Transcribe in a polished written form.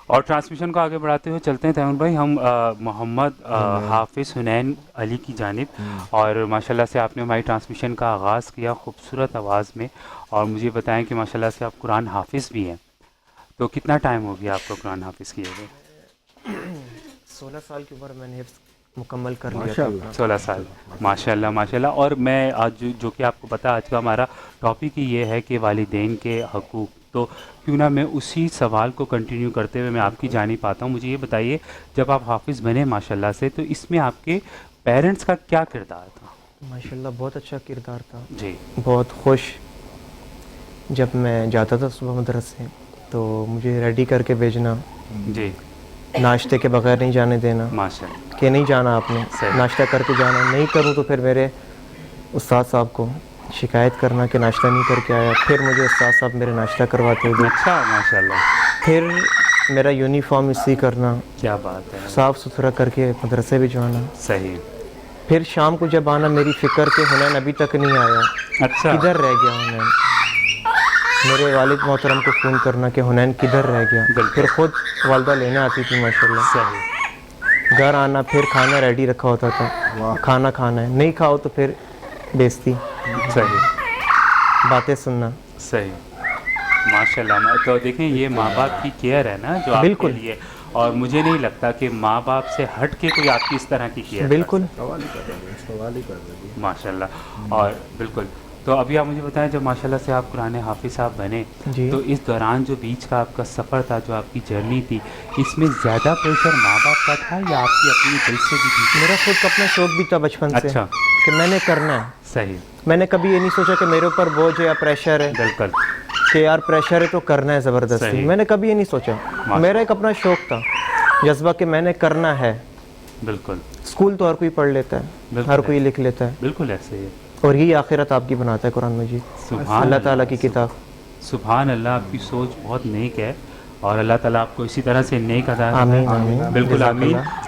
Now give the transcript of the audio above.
اور ٹرانسمیشن کو آگے بڑھاتے ہوئے چلتے ہیں تیمور بھائی، ہم محمد حافظ حنین علی کی جانب، اور ماشاءاللہ سے آپ نے ہماری ٹرانسمیشن کا آغاز کیا خوبصورت آواز میں، اور مجھے بتائیں کہ ماشاءاللہ سے آپ قرآن حافظ بھی ہیں، تو کتنا ٹائم ہو گیا آپ کو قرآن حافظ کیے ہوئے؟ 16 سال کی عمر میں نے حفظ مکمل کر لیا ماشاء تھا اللہ اپنا۔ 16 سال، ماشاء اللہ ماشاء اللہ۔ اور میں آج جو کہ آپ کو پتا آج کا ہمارا ٹاپک ہی یہ ہے کہ والدین کے حقوق، تو کیوں نہ میں اسی سوال کو کنٹینیو کرتے ہوئے میں آپ کی جانب آتا ہوں۔ مجھے یہ بتائیے، جب آپ حافظ بنے ماشاء اللہ سے، تو اس میں آپ کے پیرنٹس کا کیا کردار تھا؟ ماشاءاللہ بہت اچھا کردار تھا، جی بہت خوش۔ جب میں جاتا تھا صبح مدرسے تو مجھے ریڈی کر کے بھیجنا، جی ناشتے کے بغیر نہیں جانے دینا، ماشاء اللہ، کہ نہیں جانا آپ نے، صحیح، ناشتہ کر کے جانا، نہیں کروں تو پھر میرے استاد صاحب کو شکایت کرنا کہ ناشتہ نہیں کر کے آیا، پھر مجھے استاد صاحب میرے ناشتہ کرواتے تھے، اچھا ماشاء اللہ، پھر میرا یونیفارم استری کرنا، کیا بات ہے، صاف ستھرا کر کے مدرسے بھجوانا، صحیح، پھر شام کو جب آنا میری فکر کہ حنین ابھی تک نہیں آیا، اچھا، کدھر رہ گیا حنین، میرے والد محترم کو فون کرنا کہ حنین کدھر رہ گیا، بالکل، پھر خود والدہ لینے آتی تھی ماشاءاللہ، صحیح، گھر آنا، پھر کھانا ریڈی رکھا ہوتا تھا، واہ کھانا کھانا ہے، نہیں کھاؤ تو پھر بیزتی، صحیح، باتیں سننا۔ صحیح، ماشاء اللہ۔ تو دیکھیں یہ ماں باپ کی کیئر ہے نا جو آپ کے بالکل لیے، اور مجھے نہیں لگتا کہ ماں باپ سے ہٹ کے کوئی آپ کی اس طرح کی کیئر بالکل سوال ہی کر رہے ہیں، سوال ہی کر رہے ہیں۔ ماشاء اللہ۔ اور بالکل، تو ابھی آپ مجھے بتائیں، جب ماشاء اللہ سے آپ قرآن حافظ صاحب بنے، جی، تو اس دوران جو بیچ کا آپ کا سفر تھا، جو آپ کی جرنی تھی، اس میں زیادہ پریشر ماں باپ کا تھا یا آپ کی اپنی دل سے بھی تھی؟ میرا خود کا اپنا شوق بھی تھا بچپن سے اچھا، کہ میں نے کرنا ہے، صحیح، میں نے کبھی یہ نہیں سوچا کہ میرے اوپر بوجھ ہے یا پریشر ہے، بالکل، کہ یار پریشر ہے تو کرنا ہے زبردستی، صحیح، میں نے کبھی یہ نہیں سوچا، میرا ایک اپنا شوق تھا، جذبہ کہ میں نے کرنا ہے۔ بالکل، اسکول تو ہر کوئی پڑھ لیتا ہے، بالکل ہر کوئی لکھ لیتا ہے، بالکل ایسے ہی ہے۔ اور یہی آخرت آپ کی بناتا ہے قرآن مجید، سبحان اللہ تعالیٰ کی کتاب۔ سبحان اللہ، آپ کی سوچ بہت نیک ہے، اور اللہ تعالیٰ آپ کو اسی طرح سے نیک عطا آمین فرمائے۔ آمین، بالکل جزاک آمین۔ اللہ۔